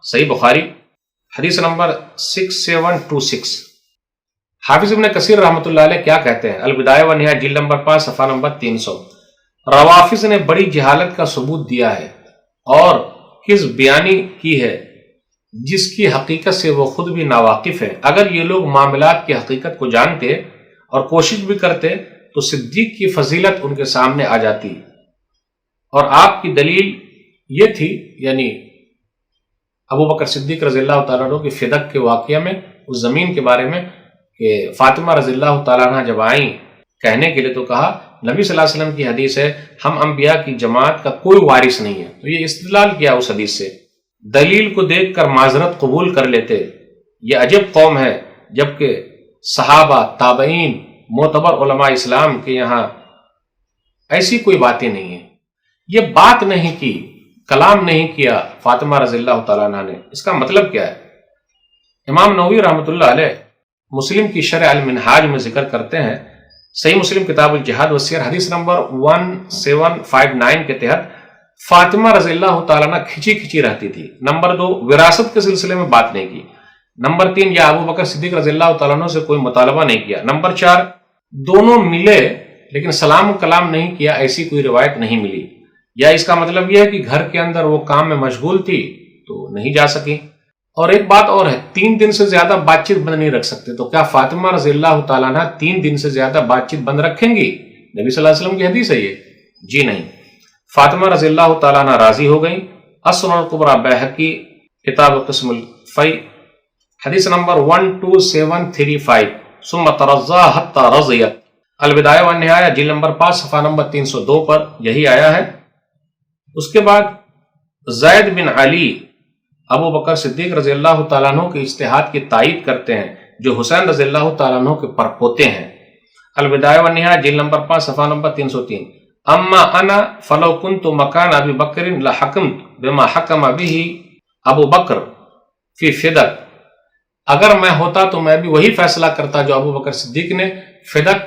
S1: صحیح بخاری حدیث نمبر 6726۔ حافظ ابن کثیر رحمۃ اللہ علیہ کیا کہتے ہیں؟ البدایہ و نہایہ جلد نمبر 5 صفحہ نمبر 300۔ روافظ نے بڑی جہالت کا ثبوت دیا ہے اور کس بیانی کی ہے جس کی حقیقت سے وہ خود بھی ناواقف ہے۔ اگر یہ لوگ معاملات کی حقیقت کو جانتے اور کوشش بھی کرتے تو صدیق کی فضیلت ان کے سامنے آ جاتی، اور آپ کی دلیل یہ تھی، یعنی ابو بکر صدیق رضی اللہ تعالیٰ عنہ کی فدق کے واقعہ میں، اس زمین کے بارے میں، کہ فاطمہ رضی اللہ تعالیٰ عنہ جب آئیں کہنے کے لیے تو کہا، نبی صلی اللہ علیہ وسلم کی حدیث ہے ہم انبیاء کی جماعت کا کوئی وارث نہیں ہے، تو یہ استدلال کیا اس حدیث سے، دلیل کو دیکھ کر معذرت قبول کر لیتے۔ یہ عجب قوم ہے، جبکہ صحابہ، تابعین، معتبر علماء اسلام کے یہاں ایسی کوئی باتیں نہیں ہیں۔ یہ بات نہیں کی، کلام نہیں کیا فاطمہ رضی اللہ تعالیٰ عنہ نے، اس کا مطلب کیا ہے؟ امام نووی رحمۃ اللہ علیہ مسلم کی شرح المنہاج میں ذکر کرتے ہیں، صحیح مسلم کتاب الجہاد والسیر حدیث نمبر 1759 کے تحت فاطمہ رضی اللہ تعالیٰ عنہ کھچی کھچی رہتی تھی۔ نمبر 2، وراثت کے سلسلے میں بات نہیں کی۔ نمبر 3، یا ابو بکر صدیق رضی اللہ تعالیٰ عنہ سے کوئی مطالبہ نہیں کیا۔ نمبر 4، دونوں ملے لیکن سلام و کلام نہیں کیا، ایسی کوئی روایت نہیں ملی۔ یا اس کا مطلب یہ ہے کہ گھر کے اندر وہ کام میں مشغول تھی تو نہیں جا سکی۔ اور ایک بات اور ہے، 3 دن سے زیادہ بات چیت بند نہیں رکھ سکتے، تو کیا فاطمہ رضی اللہ تعالیٰ عنہ 3 دن سے زیادہ بات چیت بند رکھیں گی؟ نبی صلی اللہ علیہ وسلم کی حدیث ہے یہ؟ جی نہیں۔ فاطمہ رضی اللہ تعالیٰ عنہ راضی ہو گئیں۔ السنن الکبریٰ بیہقی کتاب قسم الفی حدیث نمبر 12735۔ ثم ترضا حتی رضیت، البدایہ والنہایہ جلد نمبر 5 صفحہ نمبر 302 پر یہی آیا ہے۔ اس کے بعد زید بن علی ابو بکر صدیق رضی اللہ تعالیٰ عنہ کے اجتہاد کی تائید کرتے ہیں، جو حسین رضی اللہ تعالیٰ عنہ کے پرپوتے ہیں۔ البدایہ والنہایہ جلد نمبر 5 صفحہ نمبر 303۔ اما انا فلو کنت مکان ابی بکر لحکمت بما حکم به ابو بکر فی فدق، اگر میں ہوتا تو میں بھی وہی فیصلہ کرتا جو ابو بکر صدیق نے فدق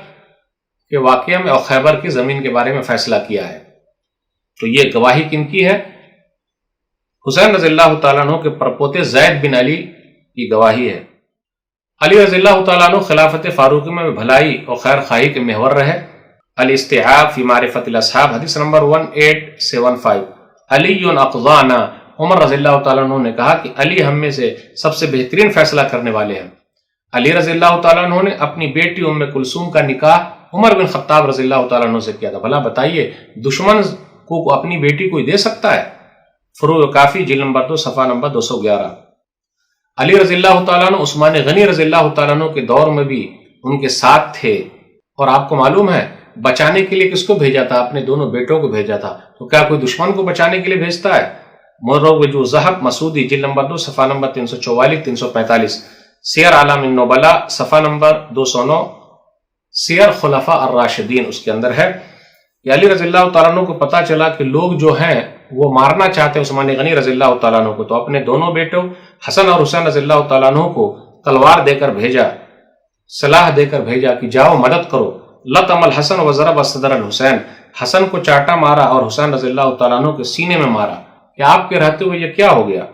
S1: کے واقعہ میں اور خیبر کی زمین کے بارے میں فیصلہ کیا ہے۔ تو یہ گواہی کن کی ہے؟ حسین رضی اللہ تعالیٰ عنہ کے پرپوتے زید بن علی کی گواہی ہے۔ علی رضی اللہ تعالیٰ عنہ خلافت فاروقی میں بھلائی اور خیر خواہی کے محور رہے۔ الاستیعاب فی معرفت الاصحاب حدیث نمبر 1875۔ علی اقضانا، عمر رضی اللہ تعالیٰ عنہ نے کہا کہ علی ہم میں سے سب سے بہترین فیصلہ کرنے والے ہیں۔ علی رضی اللہ تعالیٰ عنہ نے اپنی بیٹی ام کلثوم کا نکاح عمر بن خطاب رضی اللہ تعالیٰ عنہ سے کیا تھا۔ بھلا بتائیے دشمن کو اپنی بیٹی کوئی دے سکتا ہے؟ فروع کافی جلد نمبر 2 صفحہ نمبر 211۔ علی رضی اللہ تعالیٰ عنہ عثمان غنی رضی اللہ تعالیٰ عنہ کے دور میں بھی ان کے ساتھ تھے، اور آپ کو معلوم ہے بچانے کے لیے کس کو بھیجا تھا؟ اپنے دونوں بیٹوں کو بھیجا تھا۔ تو کیا کوئی دشمن کو بچانے کے لیے بھیجتا ہے؟ مروج ذہب مسعودی جلد نمبر 2 صفحہ نمبر 344 345۔ سیر اعلام النبلاء صفحہ نمبر 209۔ سیر خلفاء الراشدین اس کے اندر ہے کہ علی رضی اللہ تعالیٰ عنہ کو پتا چلا کہ لوگ جو ہیں وہ مارنا چاہتے ہیں عثمان غنی رضی اللہ تعالیٰ عنہ کو، تو اپنے دونوں بیٹوں حسن اور حسین رضی اللہ تعالیٰ عنہ کو تلوار دے کر بھیجا، صلاح دے کر بھیجا کہ جاؤ مدد کرو۔ لطم الحسن وضرب صدر الحسین، حسن کو چاٹا مارا اور حسین رضی اللہ تعالیٰ عنہ کے سینے میں مارا۔ کہ آپ کے رہتے ہوئے یہ کیا ہو گیا؟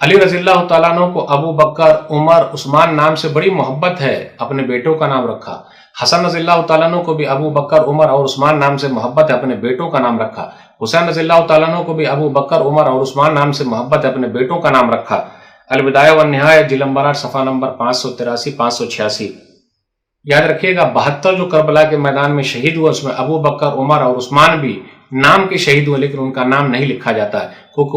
S1: علی رضی اللہ تعالیٰ عنہ کو ابو بکر، عمر، عثمان نام سے بڑی محبت ہے، اپنے بیٹوں کا نام رکھا۔ حسن رضی اللہ تعالیٰ عنہ کو بھی ابو بکر، عمر اور عثمان نام سے محبت ہے، اپنے بیٹوں کا نام رکھا۔ حسین رضی اللہ تعالیٰ عنہ کو بھی ابو بکر، عمر اور عثمان نام سے محبت ہے، اپنے بیٹوں کا نام رکھا۔ البدایہ والنہایہ جلد نمبر 8 صفحہ نمبر 583 586۔ یاد رکھیے گا 72 جو کربلا کے میدان میں شہید ہوئے اس میں ابو بکر، عمر اور عثمان بھی نام کے شہید ہوئے، لیکن ان کا نام نہیں لکھا جاتا ہے کیونکہ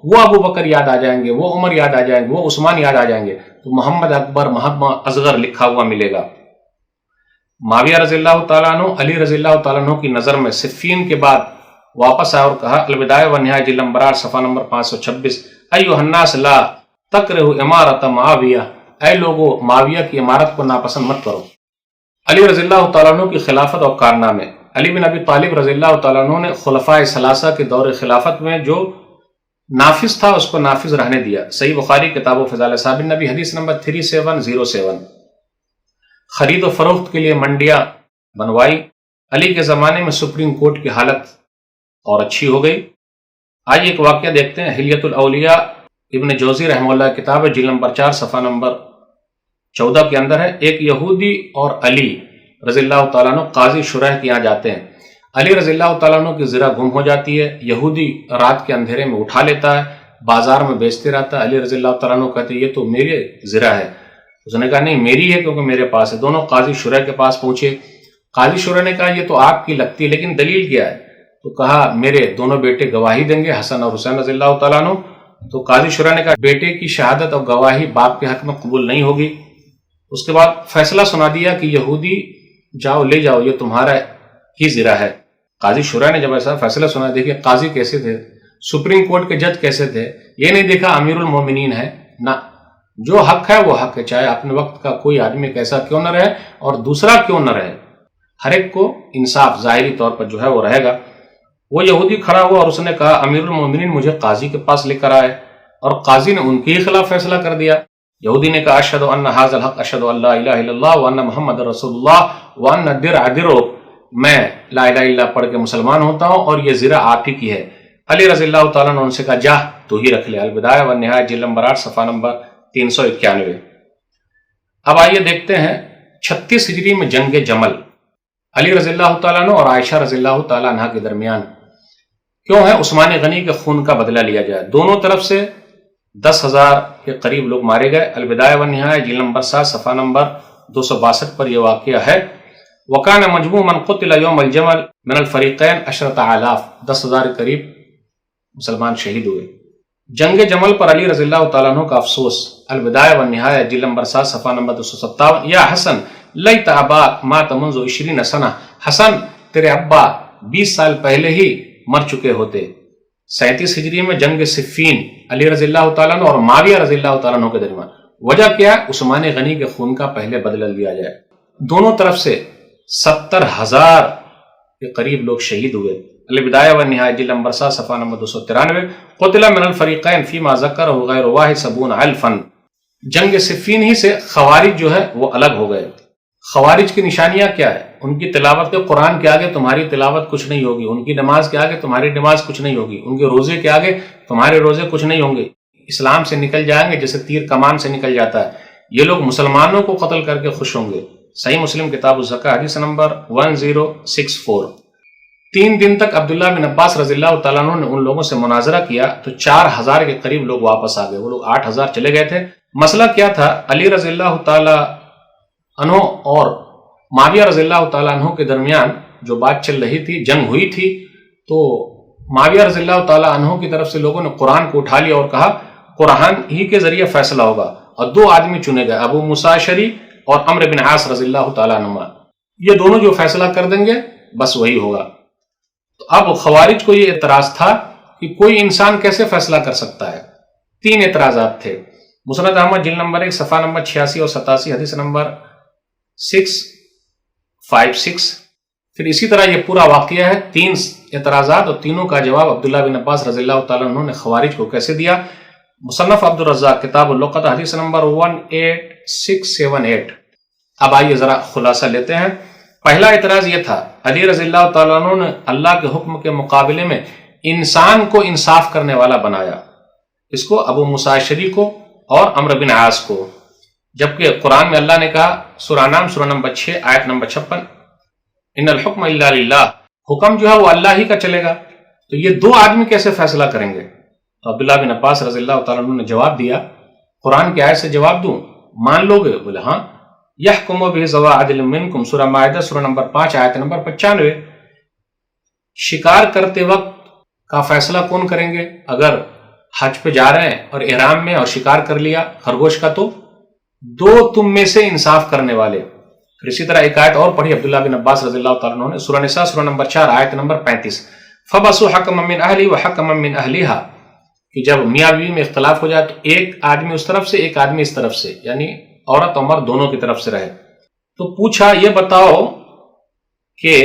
S1: وہ ابو بکر یاد آ جائیں گے، وہ عمر یاد آ جائیں گے، وہ عثمان یاد آ جائیں گے، تو محمد اکبر، محمد اصغر لکھا ہوا ملے گا۔ معاویہ رضی اللہ تعالیٰ عنہ علی رضی اللہ تعالیٰ عنہ کی نظر میں صفین کے بعد واپس آیا اور کہا البدایہ والنہایہ جلد نمبر 8 صفحہ نمبر 526 ایھا الناس لا تکرہوا امارۃ معاویہ، اے لوگو معاویہ کی امارت کو ناپسند مت کرو۔ علی رضی اللہ تعالیٰ عنہ کی خلافت اور کارنامے۔ علی بن ابی طالب رضی اللہ تعالیٰ عنہ نے خلفائے ثلاثہ کے دور خلافت میں جو نافذ تھا اس کو نافذ رہنے دیا۔ صحیح بخاری کتاب و فضائل اصحاب النبی حدیث نمبر 3707۔ خرید و فروخت کے لیے منڈیاں بنوائی۔ علی کے زمانے میں سپریم کورٹ کی حالت اور اچھی ہو گئی۔ آج ایک واقعہ دیکھتے ہیں، حلیۃ الاولیاء ابن جوزی رحمہ اللہ کتاب ہے، جلد نمبر 4 صفحہ نمبر 14 کے اندر ہے، ایک یہودی اور علی رضی اللہ تعالیٰ عنہ قاضی شرح کے یہاں جاتے ہیں۔ علی رضی اللہ تعالیٰ عنہ کی زرہ گم ہو جاتی ہے، یہودی رات کے اندھیرے میں اٹھا لیتا ہے، بازار میں بیچتے رہتا ہے۔ علی رضی اللہ تعالیٰ عنہ کہتے ہیں یہ تو میرے زرہ ہے۔ اس نے کہا نہیں میری ہے کیونکہ میرے پاس ہے۔ دونوں قاضی شرح کے پاس پہنچے۔ قاضی شرح نے کہا یہ تو آپ کی لگتی ہے لیکن دلیل کیا ہے؟ تو کہا میرے دونوں بیٹے گواہی دیں گے، حسن اور حسین رضی اللہ تعالیٰ عنہ۔ تو قاضی شرح نے کہا بیٹے کی شہادت اور گواہی باپ کے حق میں قبول نہیں ہوگی۔ اس کے بعد فیصلہ سنا دیا کہ یہودی جاؤ لے جاؤ، یہ تمہارا ہی زرہ ہے۔ قاضی شرح نے جب ایسا فیصلہ سنا، دیکھیے قاضی کیسے تھے، سپریم کورٹ کے جج کیسے تھے، یہ نہیں دیکھا امیر المومنین ہے، نہ، جو حق ہے وہ حق ہے، چاہے اپنے وقت کا کوئی آدمی کیسا کیوں نہ رہے اور دوسرا کیوں نہ رہے، ہر ایک کو انصاف ظاہری طور پر جو ہے وہ رہے گا۔ وہ یہودی کھڑا ہوا اور اس نے کہا امیر المومنین مجھے قاضی کے پاس لے کر آئے، اور قاضی نے ان کے ہی خلاف فیصلہ کر دیا۔ یہودی نے کہا اشہد ان ھذا الحق، اشہد ان لا الہ الا اللہ وان محمد رسول اللہ وان درع درو، میں لا الہ الا اللہ پڑھ کے مسلمان ہوتا ہوں اور یہ زرہ آپ ہی کی ہے۔ علی رضی اللہ تعالیٰ نے ان سے کہا جا تو ہی رکھ لے۔ البدایہ والنہایہ جلد نمبر 8 صفحہ نمبر 391۔ اب آئیے دیکھتے ہیں 36 ہجری میں جنگ جمل علی رضی اللہ تعالیٰ عنہ اور عائشہ رضی اللہ تعالیٰ عنہ کے درمیان کیوں ہے؟ عثمان غنی کے خون کا بدلہ لیا جائے۔ دونوں طرف سے 10,000 کے قریب لوگ مارے گئے۔ البدایہ والنہایہ جلد نمبر 7 صفحہ نمبر 262 پر یہ واقعہ ہے۔ وَكَانَ مَجْمُوعُ مَنْ قُتِلَ يَوْمَ الْجَمَلِ مِنَ الْفَرِيقَيْنِ 10,000، 10,000 کے قریب مسلمان شہید ہوئے۔ جنگ جمل پر علی رضی اللہ تعالیٰ عنہ کا افسوس۔ البدایہ والنہایہ جلد نمبر 7 صفحہ نمبر 257۔ یا حسن لیت اباک مات منذ 20 سنہ، حسن تیرے ابا 20 سال پہلے ہی مر چکے ہوتے۔ 37 ہجری میں جنگ صفین علی رضی اللہ تعالیٰ عنہ اور معاویہ رضی اللہ تعالیٰ عنہ کے درمیان۔ وجہ کیا ہے؟ عثمان غنی کے خون کا پہلے بدلہ لیا جائے۔ دونوں طرف سے 70,000 کے قریب لوگ شہید ہوئے۔ البدایہ والنہایہ جلد نمبر 7 صفحہ نمبر 293۔ قتل من الفریقین فیما ذکرہ غیر واحد 70,000۔ جنگ صفین ہی سے خوارج جو ہے وہ الگ ہو گئے۔ خوارج کی نشانیاں کیا ہے؟ ان کی تلاوت کے قرآن کے آگے تمہاری تلاوت کچھ نہیں ہوگی، ان کی نماز کے آگے تمہاری نماز کچھ نہیں ہوگی، ان کے روزے کے آگے تمہارے روزے کچھ نہیں ہوں گے، اسلام سے نکل جائیں گے جیسے تیر کمان سے نکل جاتا ہے۔ یہ لوگ مسلمانوں کو قتل کر کے خوش ہوں گے۔ صحیح مسلم کتاب الزکاۃ حدیث نمبر 1064۔ 3 دن تک عبداللہ بن عباس رضی اللہ تعالیٰ عنہ نے ان لوگوں سے مناظرہ کیا تو 4,000 کے قریب لوگ واپس آ گئے، وہ لوگ 8,000 چلے گئے تھے۔ مسئلہ کیا تھا؟ علی رضی اللہ تعالیٰ عنہ اور معاویہ رضی اللہ تعالیٰ عنہ کے درمیان جو بات چل رہی تھی، جنگ ہوئی تھی، تو معاویہ رضی اللہ تعالیٰ عنہ کی طرف سے لوگوں نے قرآن کو اٹھا لیا اور کہا قرآن ہی کے ذریعے فیصلہ ہوگا، اور 2 آدمی چنے گئے، ابو موسیٰ اشعری اور عمرو بن عاص رضی اللہ تعالیٰ عنہ، یہ دونوں جو فیصلہ کر دیں گے بس وہی ہوگا۔ تو اب خوارج کو یہ اعتراض تھا کہ کوئی انسان کیسے فیصلہ کر سکتا ہے۔ 3 اعتراضات تھے۔ مسند احمد جلد نمبر 1 صفحہ نمبر 86 اور 87، حدیث نمبر 656۔ پھر اسی طرح یہ پورا واقعہ ہے، 3 اعتراضات اور تینوں کا جواب عبداللہ بن عباس رضی اللہ تعالیٰ عنہ نے خوارج کو کیسے دیا۔ مصنف عبد الرزاق کتاب اللقط حدیث نمبر 18678۔ اب آئیے ذرا خلاصہ لیتے ہیں۔ پہلا اعتراض یہ تھا، علی رضی اللہ تعالیٰ عنہ نے اللہ کے حکم کے مقابلے میں انسان کو انصاف کرنے والا بنایا، اس کو ابو موسیٰ اشعری کو اور عمرو بن عاص کو، جبکہ قرآن میں اللہ نے کہا سورہ نام سورہ نمبر 6 آیت نمبر 56، ان الحکم الا للہ، حکم جو ہے وہ اللہ ہی کا چلے گا۔ تو یہ 2 آدمی کیسے فیصلہ کریں گے؟ تو عبداللہ بن عباس رضی اللہ تعالیٰ عنہ نے جواب دیا، قرآن کی آیت سے جواب دوں، مان لو گے؟ بولے ہاں۔ یحکم بہ ذوی عدل منکم سورہ مائدہ سورہ نمبر 5 آیت نمبر 95۔ شکار کرتے وقت کا فیصلہ کون کریں گے؟ اگر حج پہ جا رہے ہیں اور احرام میں اور شکار کر لیا خرگوش کا، تو دو تم میں سے انصاف کرنے والے. پھر اسی طرح ایک آیت اور پڑھی عبداللہ بن عباس رضی اللہ تعالیٰ عنہ نے، سورہ نساء سورہ نمبر 4 آیت نمبر 35، فَبَعَثُوا حَكَمًا مِّنْ أَهْلِهِ وَحَكَمًا مِّنْ أَهْلِهَا، کہ جب میاں بیوی میں اختلاف ہو جائے تو ایک آدمی اس طرف سے ایک آدمی اس طرف سے، یعنی عورت اور مرد دونوں کی طرف سے رہے. تو پوچھا یہ بتاؤ کہ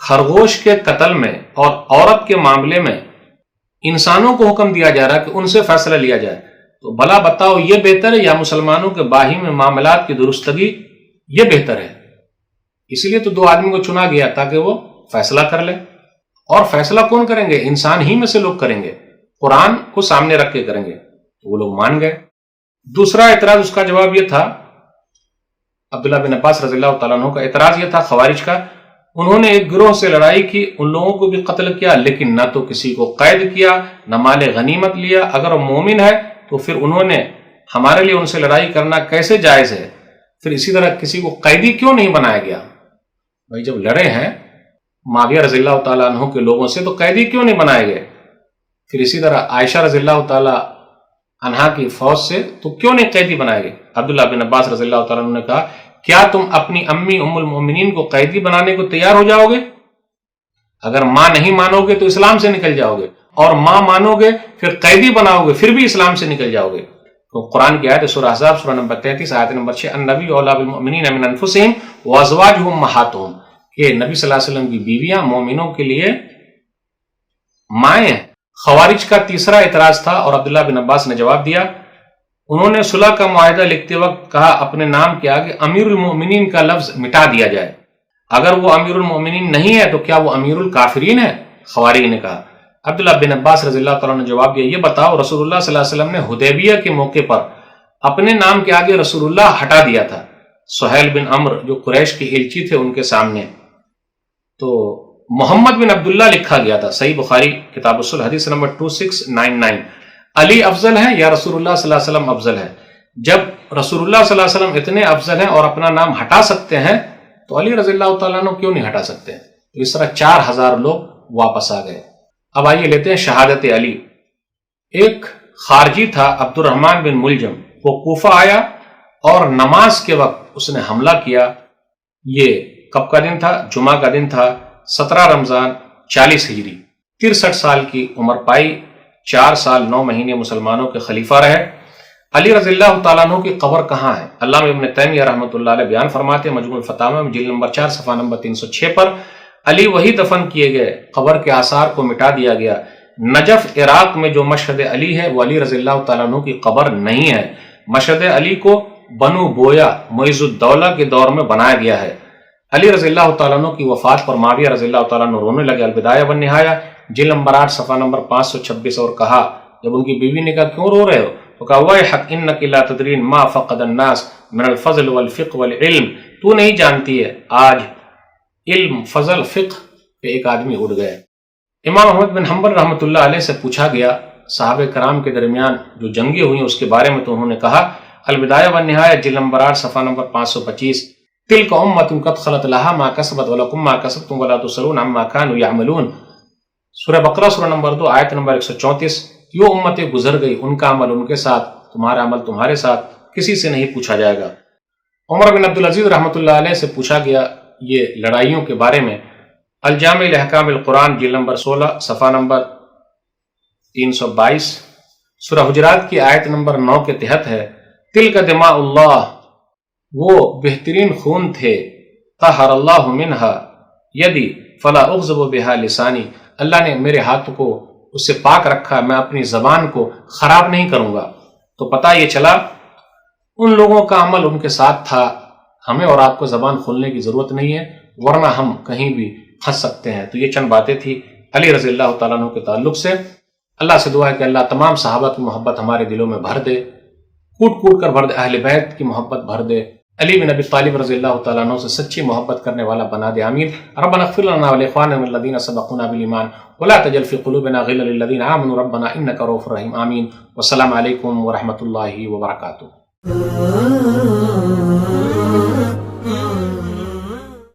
S1: خرگوش کے قتل میں اور عورت کے معاملے میں انسانوں کو حکم دیا جا رہا ہے کہ ان سے فیصلہ لیا جائے، تو بھلا بتاؤ یہ بہتر ہے یا مسلمانوں کے باہمی معاملات کی درستگی یہ بہتر ہے؟ اسی لیے تو دو آدمی کو چنا گیا تاکہ وہ فیصلہ کر لیں. اور فیصلہ کون کریں گے؟ انسان ہی میں سے لوگ کریں گے، قرآن کو سامنے رکھ کے کریں گے. وہ لوگ مان گئے. دوسرا اعتراض اس کا جواب یہ تھا، عبداللہ بن عباس رضی اللہ تعالیٰ عنہ کا اعتراض یہ تھا خوارج کا، انہوں نے ایک گروہ سے لڑائی کی، ان لوگوں کو بھی قتل کیا، لیکن نہ تو کسی کو قید کیا نہ مال غنیمت لیا. اگر وہ مومن ہے تو پھر انہوں نے ہمارے لیے ان سے لڑائی کرنا کیسے جائز ہے؟ پھر اسی طرح کسی کو قیدی کیوں نہیں بنایا گیا؟ بھائی جب لڑے ہیں معاویہ رضی اللہ تعالیٰ عنہ کے لوگوں سے تو قیدی کیوں نہیں بنائے گئے؟ پھر اسی طرح عائشہ رضی اللہ تعالیٰ عنہا کی فوج سے تو کیوں نہیں قیدی بنائے گئے؟ عبداللہ بن عباس رضی اللہ تعالیٰ عنہ نے کہا، کیا تم اپنی امی ام المؤمنین کو قیدی بنانے کو تیار ہو جاؤ گے؟ اگر ماں نہیں مانو گے تو اسلام سے نکل جاؤ گے، اور ماں مانو گے پھر قیدی بناؤ گے پھر بھی اسلام سے نکل جاؤ گے. تو قرآن کی آیت سورہ احزاب سورہ نمبر 33 آیت نمبر 6، النبی اولیٰ بالمؤمنین من انفسہم وازواجہ امہاتہم، کہ نبی صلی اللہ علیہ وسلم کی بیویاں مومنوں کے لیے مائیں ہیں. خوارج کا تیسرا اعتراض تھا اور عبداللہ بن عباس نے جواب دیا. انہوں نے صلح کا معاہدہ لکھتے وقت کہا اپنے نام کے آگے امیر المؤمنین کا لفظ مٹا دیا جائے. اگر وہ امیر المؤمنین نہیں ہے تو کیا وہ امیر الکافرین ہے؟ خوارج نے کہا. عبداللہ بن عباس رضی اللہ تعالیٰ نے جواب دیا، یہ بتاؤ رسول اللہ صلی اللہ علیہ وسلم نے حدیبیہ کے موقع پر اپنے نام کے آگے رسول اللہ ہٹا دیا تھا. سہیل بن عمرو جو قریش کے ایلچی تھے ان کے سامنے تو محمد بن عبداللہ لکھا گیا تھا. صحیح بخاری کتاب الصلح حدیث نمبر 2699. علی افضل ہے یا رسول اللہ صلی اللہ علیہ وسلم افضل ہے؟ جب رسول اللہ صلی اللہ علیہ وسلم اتنے افضل ہیں اور اپنا نام ہٹا سکتے ہیں تو علی رضی اللہ تعالیٰ عنہ کیوں نہیں ہٹا سکتے؟ تو اس طرح 4000 لوگ واپس آ گئے. اب آئیے لیتے ہیں شہادت علی. ایک خارجی تھا عبد الرحمن بن ملجم، وہ کوفہ آیا اور نماز کے وقت اس نے حملہ کیا. یہ کب کا دن تھا؟ جمعہ کا دن تھا، 17 رمضان 40 ہجری. 63 سال کی عمر پائی، 4 سال 9 مہینے مسلمانوں کے خلیفہ رہے. علی رضی اللہ تعالیٰ عنہ کی قبر کہاں ہے؟ علامہ ابن تیمیہ رحمۃ اللہ علیہ بیان فرماتے ہیں مجموع الفتاوی میں جلد نمبر 4 صفحہ نمبر 306 پر، علی وہی دفن کیے گئے، قبر کے آثار کو مٹا دیا گیا. نجف عراق میں جو مشہد علی ہے وہ علی رضی اللہ تعالیٰ عنہ کی قبر نہیں ہے. مشہد علی کو بنو بویا معیز الدولہ کے دور میں بنایا گیا ہے. علی رضی اللہ تعالیٰ عنہ کی وفات پر معاویہ رضی اللہ تعالیٰ عنہ رونے لگے. البدایہ والنہایہ جلد نمبر 8 صفحہ نمبر 526 اور کہا، جب ان کی بیوی نے کہا کیوں رو رہے ہو تو کہا ویحک انک لا تدرین ما فقد الناس من الفضل والفقہ والعلم، تو نہیں جانتی ہے آج علم فضل فقہ پہ ایک آدمی اڑ گئے. امام احمد بن حنبل رحمۃ اللہ علیہ سے پوچھا گیا صحابہ کرام کے درمیان جو جنگیں ہوئی اس کے بارے میں، تو انہوں نے کہا البدایہ والنہایہ جلد نمبر 8 صفحہ نمبر 525، تلک امۃ قد خلت لها ما کسبت ولکم ما کسبتم ولا تسألون عما كانوا يعملون. سورہ بقرہ سورہ نمبر 2 آیت نمبر 134. یہ امتیں گزر گئی، ان کا عمل ان کے ساتھ، تمہارا عمل تمہارے ساتھ، کسی سے نہیں پوچھا جائے گا. عمر بن عبدالعزیز رحمۃ اللہ علیہ سے پوچھا گیا یہ لڑائیوں کے بارے میں. الجامع لحکام القرآن جلد نمبر 16 صفحہ نمبر 322 سورہ حجرات کی آیت نمبر 9 کے تحت ہے، تلک دماء اللہ، وہ بہترین خون تھے، طہر اللہ منہا یدی فلا اغضب بہا لسانی، اللہ نے میرے ہاتھ کو اس سے پاک رکھا، میں اپنی زبان کو خراب نہیں کروں گا. تو پتہ یہ چلا ان لوگوں کا عمل ان کے ساتھ تھا. ہمیں اور آپ کو زبان کھولنے کی ضرورت نہیں ہے ورنہ ہم کہیں بھی پھنس سکتے ہیں. تو یہ چند باتیں تھی علی رضی اللہ تعالیٰ عنہ کے تعلق سے. اللہ سے دعا ہے کہ اللہ تمام صحابہ کی محبت ہمارے دلوں میں بھر دے، کوٹ کوٹ کر بھر دے، اہل بیت کی محبت بھر دے، علی بن ابی طالب رضی اللہ تعالیٰ عنہ سے سچی محبت کرنے والا بنا دے. آمین. ربنا اغفر لنا ولاخواننا الذين سبقونا بالایمان ولا تجعل في قلوبنا غلا للذين آمنوا ربنا انك رؤوف رحيم. آمین. والسلام علیکم ورحمۃ اللہ وبرکاتہ.